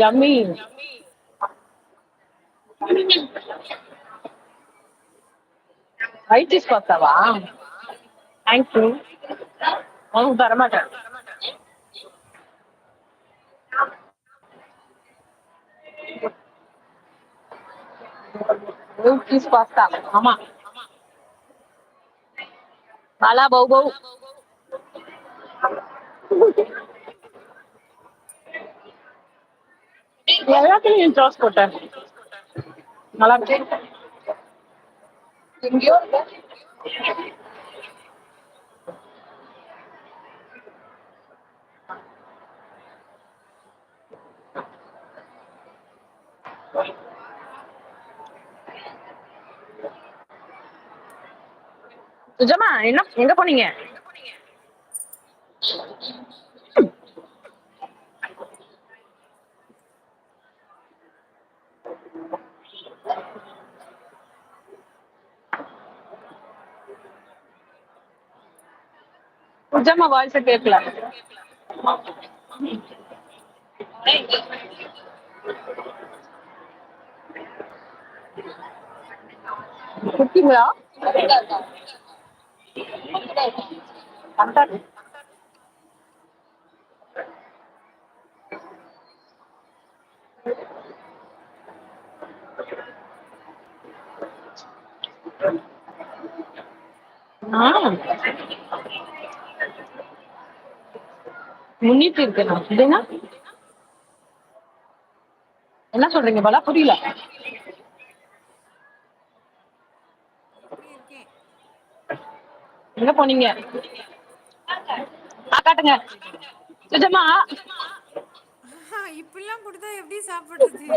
Yummy. White cheese பாஸ்தாவா? Thank you. உனக்கு தரமாட்டேன். White cheese pasta. ஆமா. பாலா பௌ பௌ. எல்லாத்தையும் சாஸ் போட்டேன். நல்லா இருக்கு. எங்கேயோ சுஜமா என்ன எங்க போனீங்க? சுஜமா வாய்ஸ் கேட்கல. குட்டிங்களா? முன்னிட்டு இருக்கேன். அப்படின்னா என்ன சொல்றீங்க பாலா? புரியல. இருக்கேன். எங்க போனீங்க? காட்டுங்க சுஜமா. இப்பெல்லாம் கொடுத்தா எப்படி சாப்பிடுறது?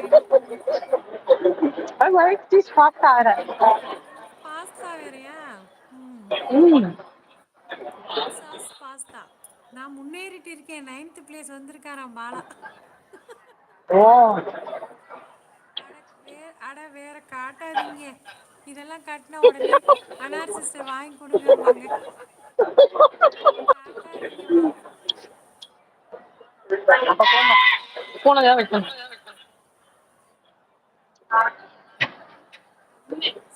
ஒயிட் சீஸ் பாஸ்தா வேற. பாஸ்தா வேறயா? White sauce pasta. நான் முன்னேறிட்டு இருக்கேன். 9th place வந்திருக்காராம் Bala. ஓ. அட வேற காட்டாதீங்க. இதெல்லாம் காட்டினா உடனே அனார் சிஸ்டர் வாங்கி கொடுங்கம்பாங்க. காட்டாதீங்கப்பா. அப்ப போங்க. போனதான் வைக்கணும்.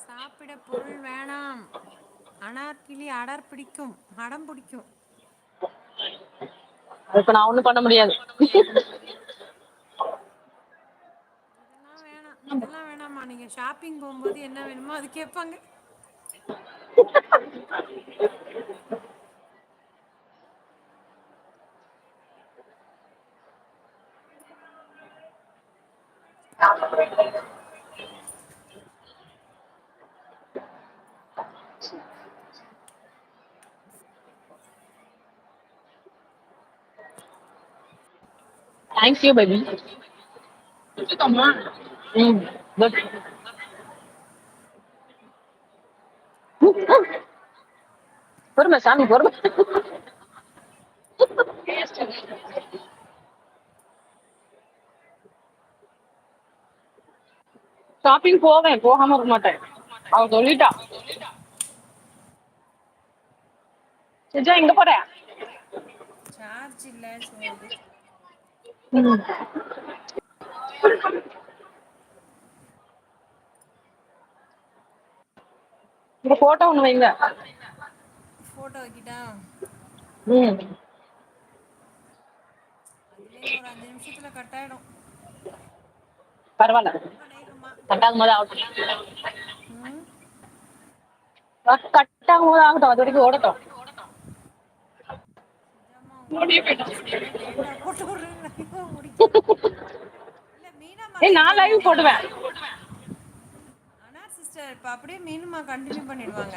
சாப்பிட பொருள் வேணாம். அனார்கிளி அடர் பிடிக்கும். அடம் பிடிக்கும். இப்ப நான் ஒண்ணும் பண்ண முடியாது. இதெல்லாம் வேணாமா? நீங்க ஷாப்பிங் போகும்போது என்ன வேணுமோ அது கேட்பாங்க. Thank you baby. குட். பொறுமை சாமி பொறுமை. ஷாப்பிங் போவேன், போகாம இருக்க மாட்டேன். அவ சொல்லிட்டா. சுஜா எங்க போற? சார்ஜ் இல்ல சொல்லுது. இந்த போட்டோ ஒண்ணு வைங்க. போட்டோ வைக்கிட்டா? ம். அதுல இன்னும் ஒரு 5 நிமிஷத்துல கட் ஆயிடும். பரவாயில்ல. அநேகமா. கட்டாகும் போது ஆகட்டும். ம். கட்டாகும் போது ஆகட்டும். அது வரைக்கும் ஓடட்டும். சுஜாமா உங்ககிட்ட பேசுறதே லேட்டா போட்டு விடுறேன் முடிக்க. இல்ல மீனம்மா லைவ் நான் லைவ் போடுவாங்களா? போடுவேன். அனார் சிஸ்டர் இப்ப அப்படியே மீனுமா கண்டினியூ பண்ணிடுவாங்க.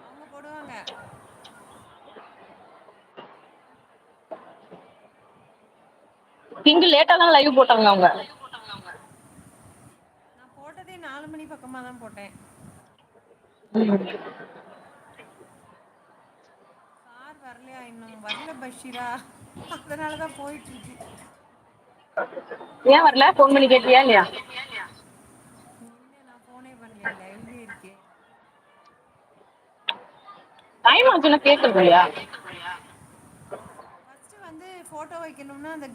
அவங்க போடுவாங்க. இங்க லேட்டா தான் லைவ் போட்டாங்க அவங்க. நான் போட்டதே 4 மணி பக்கமா தான் போட்டேன். சார் வரலையா? இன்னும் வரல பஷீரா. அதனாலதான் போயிட்டு இருக்கு. ஏன் வரல? போன் பண்ணி கேட்டியா இல்லையா? இல்ல நான் போனே பண்ணல. லைவ்லயே இருக்கேன். டைம் ஆச்சுன்னா கேக்குறது இல்லையா? ஃபர்ஸ்ட் வந்து போட்டோ வைக்கணும்னா அந்த